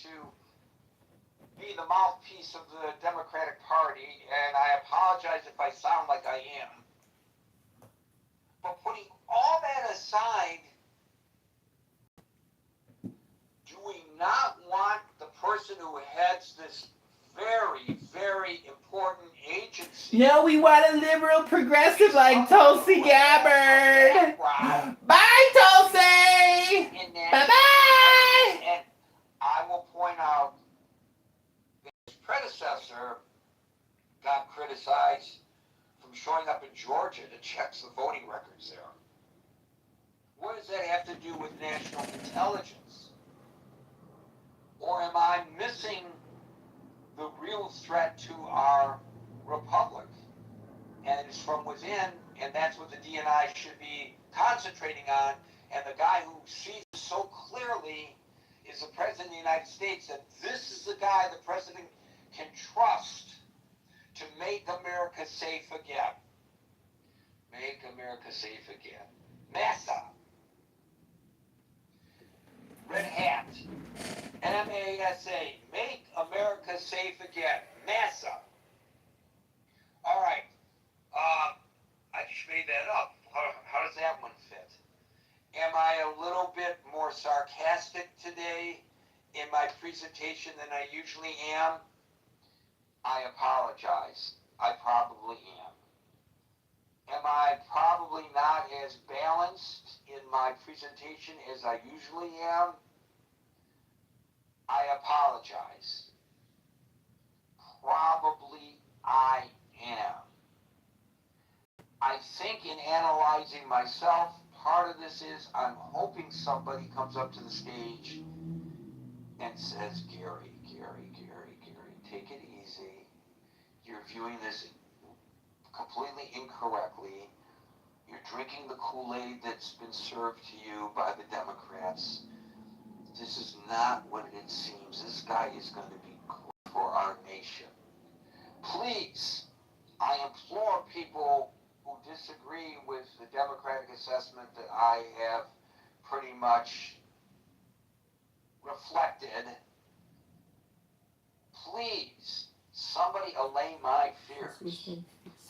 to be the mouthpiece of the Democratic Party, and I apologize if I sound like I am. But putting all that aside, do we not want the person who heads this very, very important agency? No, we want a liberal progressive like Tulsi Gabbard. Bye, Tulsi! Bye-bye! And I will point out that his predecessor got criticized from showing up in Georgia to check the voting records there. What does that have to do with national intelligence? Or am I missing the real threat to our republic? And it's from within, and that's what the DNI should be concentrating on. And the guy who sees so clearly is the President of the United States, that this is the guy the President can trust to make America safe again. Make America safe again. NASA. Red Hat. NASA. Make America safe again. NASA. All right. I just made that up. How does that one fit? Am I a little bit more sarcastic today in my presentation than I usually am? I apologize. I probably am. Am I probably not as balanced in my presentation as I usually am? I apologize. Probably I am. I think in analyzing myself, part of this is I'm hoping somebody comes up to the stage and says, Gary, take it easy. You're viewing this completely incorrectly. You're drinking the Kool-Aid that's been served to you by the Democrats. This is not what it seems. This guy is going to be good for our nation. Please, I implore people who disagree with the Democratic assessment that I have pretty much reflected, please, somebody allay my fears.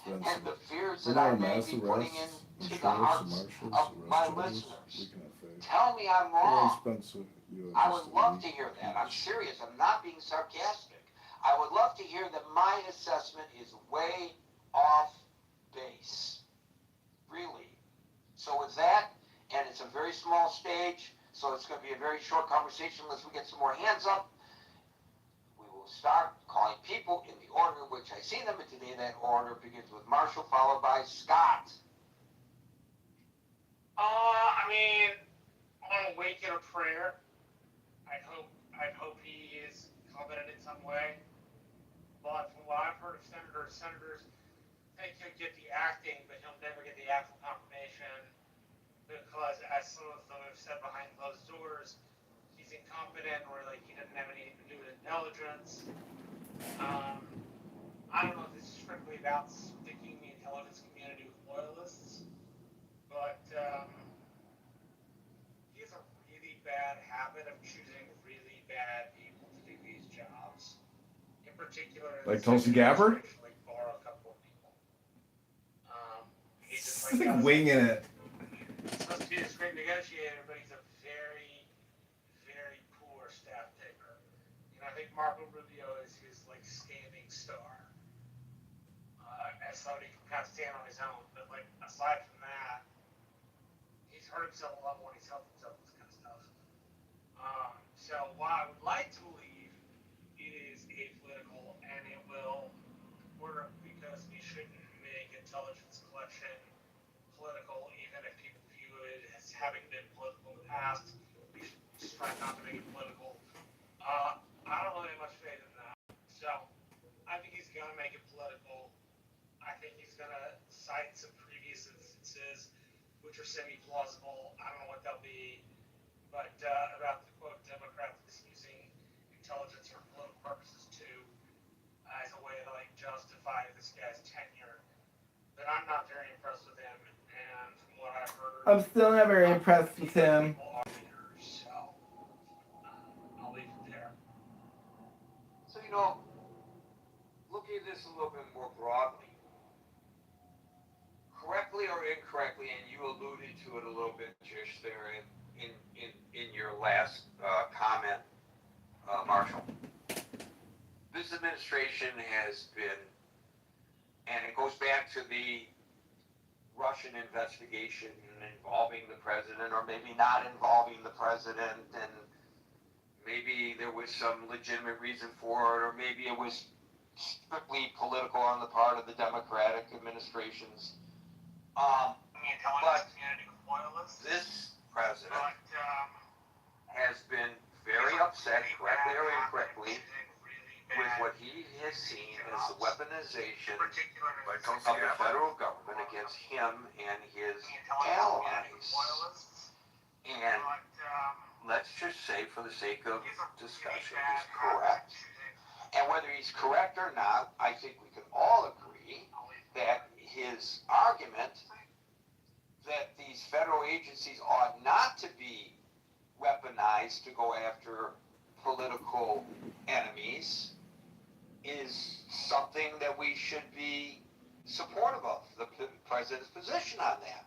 And the fears that I may be putting into the hearts of my listeners. Tell me I'm wrong. I would love to hear that. I'm serious. I'm not being sarcastic. I would love to hear that my assessment is way off base. Really. So with that, and it's a very small stage, so it's going to be a very short conversation unless we get some more hands up. We will start calling people in the order in which I see them, and today that order begins with Marshall, followed by Scott. On a wake and a prayer, I'd hope he is competent in some way. But from what I've heard of senators think he'll get the acting, but he'll never get the actual confirmation because, as some of them have said behind closed doors, he's incompetent or like he doesn't have anything to do with intelligence. I don't know if this is strictly about sticking the intelligence community with loyalists, but he has a really bad habit of choosing really bad people to do these jobs. In particular, like Tulsi Gabbard? Borrow a couple of people. He's just like winging it. He's supposed to be this great negotiator, but he's a very, very poor staff taker. I think Marco Rubio is his standing star. As somebody who can kind of stand on his own, but aside from that, he's hurt himself a lot more when he's helped himself with this kind of stuff. So what I would like to believe it is apolitical and it will work because we shouldn't make intelligence collection political, even if people view it as having been political in the past. We should just try not to make it political. I don't really have much faith in that. So I think he's going to make it political. I think he's going to cite some previous instances which are semi-plausible. I don't know what they'll be, but about the quote Democrats misusing intelligence for political purposes too, as a way to justify this guy's tenure. But I'm not very impressed with him, and from what I've heard, I'm still never impressed with him. So I'll leave it there. know, looking at this a little bit more broadly, correctly or incorrectly, and you alluded to it a little bit, Jish, there in your last comment, Marshall. This administration has been, and it goes back to the Russian investigation involving the president, or maybe not involving the president, and maybe there was some legitimate reason for it, or maybe it was strictly political on the part of the Democratic administrations. But this president has been very upset, correctly or incorrectly, with what he has seen as the weaponization of the federal government against him and his allies. And let's just say, for the sake of discussion, he's correct. And whether he's correct or not, I think we can all agree that his argument that these federal agencies ought not to be weaponized to go after political enemies is something that we should be supportive of, the president's position on that.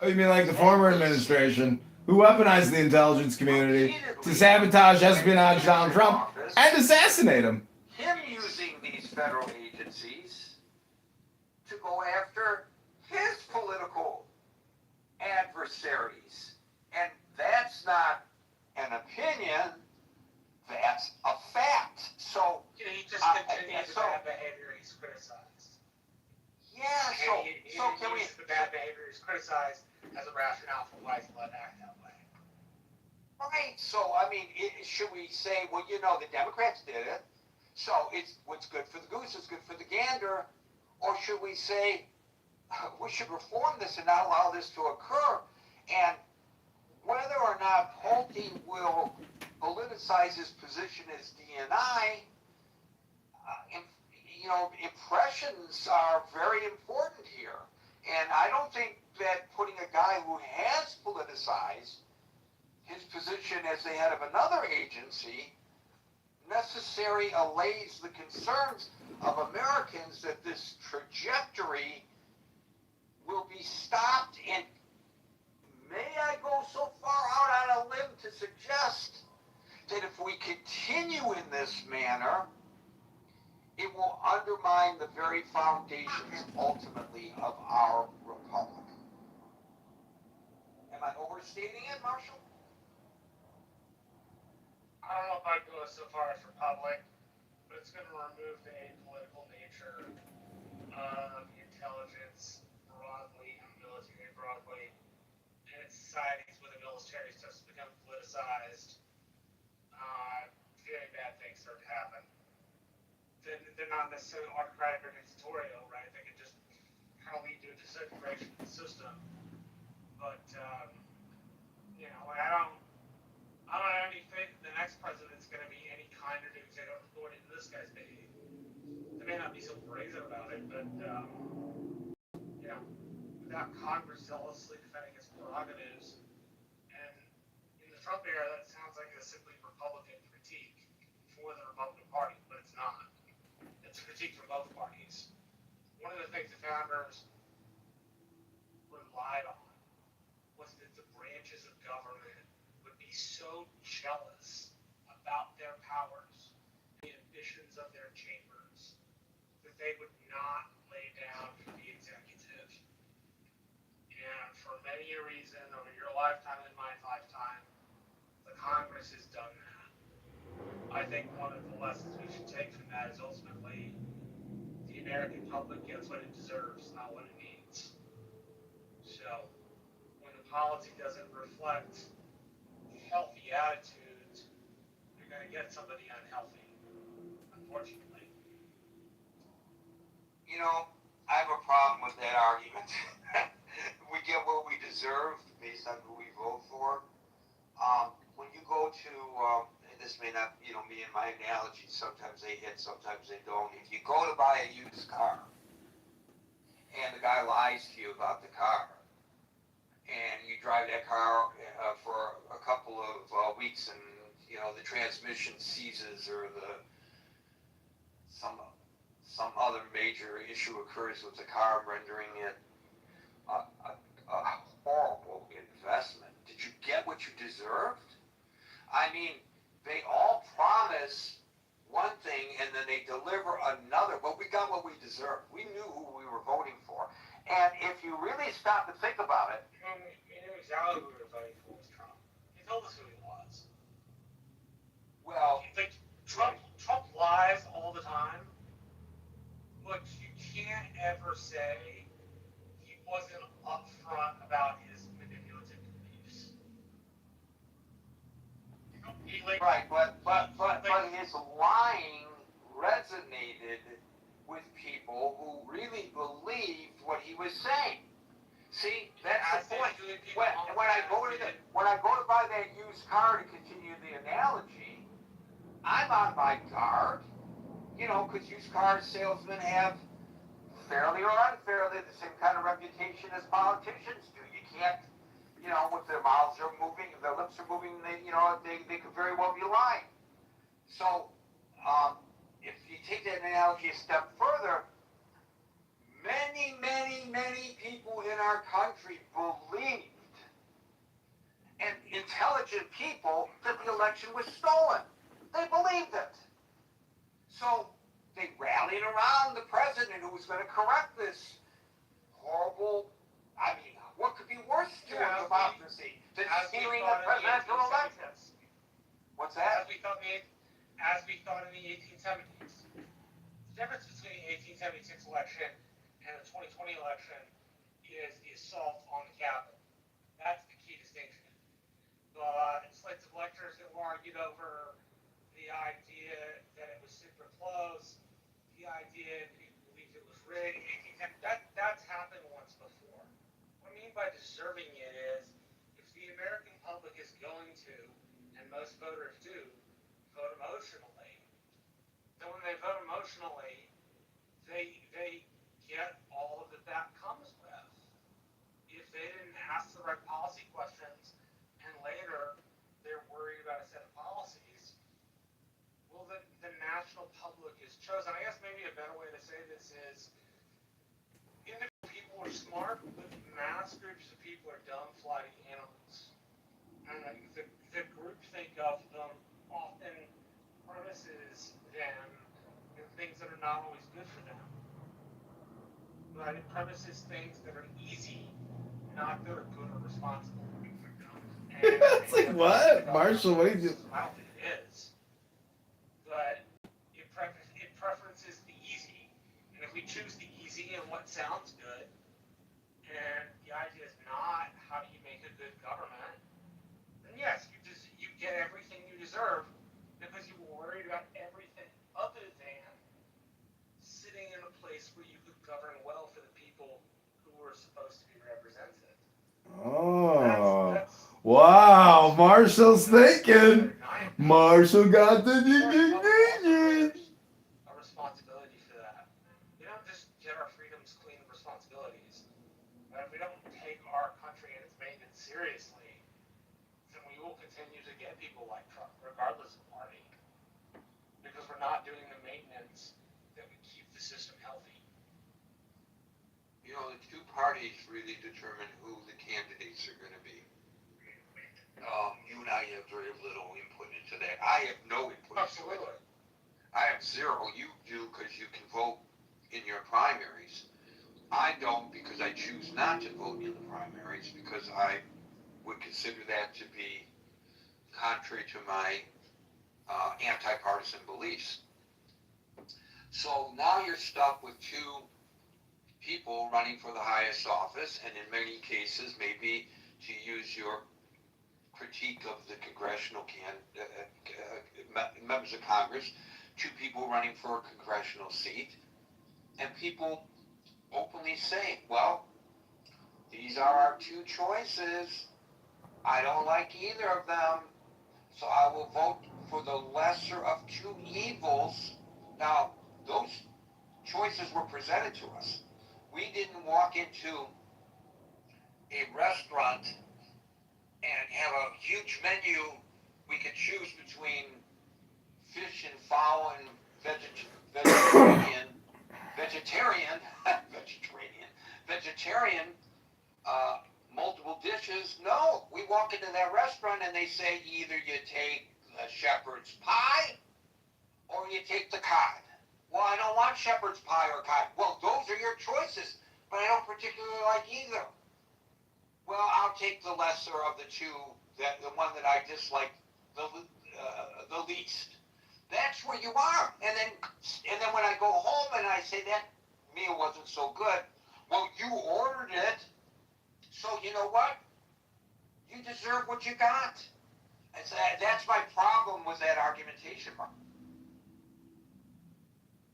Oh, you mean like the former administration, who weaponized the intelligence community to sabotage, espionage Donald Trump and assassinate him? Him using these federal agencies to go after his political adversaries. And that's not an opinion, that's a fact. So, he just continues the bad behavior he's criticized. Yeah, so can we... the bad behavior he's criticized as a rationale for why he's let act that way. Right, so, I mean, should we say, well, you know, the Democrats did it, so it's what's good for the goose is good for the gander, or should we say, we should reform this and not allow this to occur? And whether or not Pulte will politicize his position as DNI, you know, impressions are very important here. And I don't think that putting a guy who has politicized his position as the head of another agency necessarily allays the concerns of Americans that this trajectory will be stopped. And may I go so far out on a limb to suggest that if we continue in this manner, it will undermine the very foundations ultimately of our republic. Am I overstating it, Marshall? I don't know if I'd go so far as republic, but it's going to remove the apolitical nature of intelligence broadly and military broadly. And in societies where the military starts to become politicized, very bad things start to happen. They're not necessarily autocratic or dictatorial, right? They can just kind of lead to a disintegration of the system. But, you know, I don't think the next president's going to be any kinder to executive authority than this guy's being. They may not be so brazen about it, but, you know, without Congress zealously defending its prerogatives, and in the Trump era, that sounds like a simply Republican critique for the Republican Party, but it's not. It's a critique for both parties. One of the things the founders relied on was that the branches of government would be so jealous about their powers, the ambitions of their chambers, that they would not lay down for the executive. And for many a reason, over your lifetime and my lifetime, the Congress has done that. I think one of the lessons we should take from that is ultimately the American public gets what it deserves, not what it needs. So, when the policy doesn't reflect healthy attitudes, you're going to get somebody unhealthy, unfortunately. You know, I have a problem with that argument. We get what we deserve based on who we vote for. When you go to, and this may not, you know, be in my analogy, sometimes they hit, sometimes they don't. If you go to buy a used car, and the guy lies to you about the car, and you drive that car for a couple of weeks, and, you know, the transmission seizes, or the some other major issue occurs with the car, rendering it a horrible investment. Did you get what you deserved? I mean, they all promise one thing and then they deliver another. Well, we got what we deserved. We knew who we were voting for. And if you really stop to think about it, We knew exactly who we were voting for was Trump. He told us who he was. well, Like, Trump lies all the time. Look, you can't ever say he wasn't upfront about his manipulative beliefs. right, but his lying resonated with people who really believed what he was saying. See, that's the point. When I go to buy that used car, to continue the analogy, I'm on my guard, because used car salesmen have, fairly or unfairly, the same kind of reputation as politicians do. You can't, if their mouths are moving, if their lips are moving, they could very well be lying. So, if you take that analogy a step further, many, many, many people in our country believed, and intelligent people, that the election was stolen. They believed it. So they rallied around the president who was going to correct this horrible, what could be worse to a democracy than stealing the presidential election? What's that? As we thought in the 1870s. The difference between the 1876 election and the 2020 election is the assault on the Capitol. That's the key distinction. Slates of lectures that were argued over, the idea that it was super close, the idea that people believed it was rigged. That's happened once before. What I mean by deserving it is, if the American public is going to, and most voters do, vote emotionally, then when they vote emotionally, they get all that comes with. If they didn't ask the right policy questions, and later they're worried about a set of policies, well, the national public is chosen. I guess maybe a better way to say this is, individual people are smart, but mass groups of people are dumb, flighty animals. And the groupthink of them often promises them things that are not always good for them. But it premises things that are easy, not that are good or responsible. It's like, what? Marshall, what are you doing? I don't think it is. But it preferences the easy. And if we choose the easy and what sounds good, and the idea is not how do you make a good government, then yes, you get everything you deserve because you were worried about everything other than sitting in a place where you could govern well for the people who were supposed to be represented. Oh. That's Wow, Marshall's thinking. Marshall got the indignation. a responsibility for that. We don't just get our freedoms, clean responsibilities. But if we don't take our country and its maintenance seriously, then we will continue to get people like Trump, regardless of party, because we're not doing the maintenance that would keep the system healthy. The two parties really determine who the candidates are going to be. You and I have very little input into that. I have no input into it. I have zero. You do because you can vote in your primaries. I don't because I choose not to vote in the primaries because I would consider that to be contrary to my anti-partisan beliefs. So now you're stuck with two people running for the highest office, and in many cases, maybe to use your critique of the congressional members of Congress, two people running for a congressional seat, and people openly saying, well, these are our two choices. I don't like either of them, so I will vote for the lesser of two evils. Now, those choices were presented to us. We didn't walk into a restaurant and have a huge menu we could choose between fish and fowl and vegetarian, multiple dishes. No, we walk into that restaurant and they say either you take the shepherd's pie or you take the cod. Well, I don't want shepherd's pie or cod. Well, those are your choices, but I don't particularly like either. Well, I'll take the lesser of the two, the one that I dislike the least. That's where you are. And then when I go home and I say that meal wasn't so good, well, you ordered it, so you know what? You deserve what you got. That's my problem with that argumentation, Mark.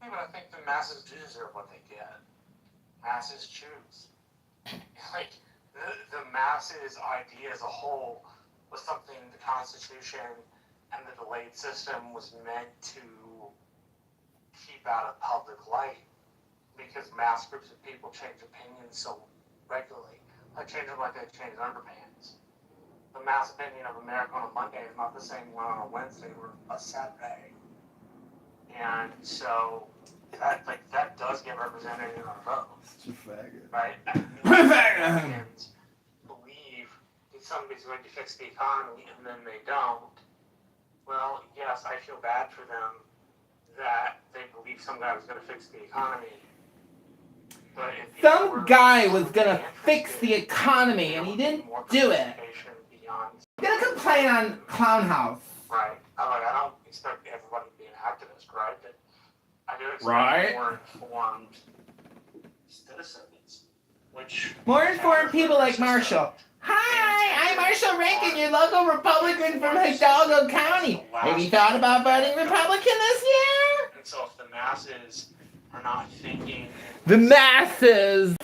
Yeah, but I think the masses do deserve what they get. Masses choose. Like, the masses idea as a whole was something the Constitution and the delayed system was meant to keep out of public light, because mass groups of people change opinions so regularly. Like change them like they change underpants. The mass opinion of America on a Monday is not the same one on a Wednesday or a Saturday. And so that does get represented in our vote. Such a faggot. Right? Americans believe that somebody's going to fix the economy and then they don't. Well, yes, I feel bad for them that they believe some guy was going to fix the economy. But if Some guy was gonna fix the economy and he didn't do it. I'm gonna complain on Clown House. Right. I don't expect everybody to be an activist, right? But I do expect Right. more informed citizens. More informed people like Marshall. Hi, I'm Marshall Rankin, your local Republican from Hidalgo County. Have you thought about voting Republican this year? And so if the masses are not thinking... The masses!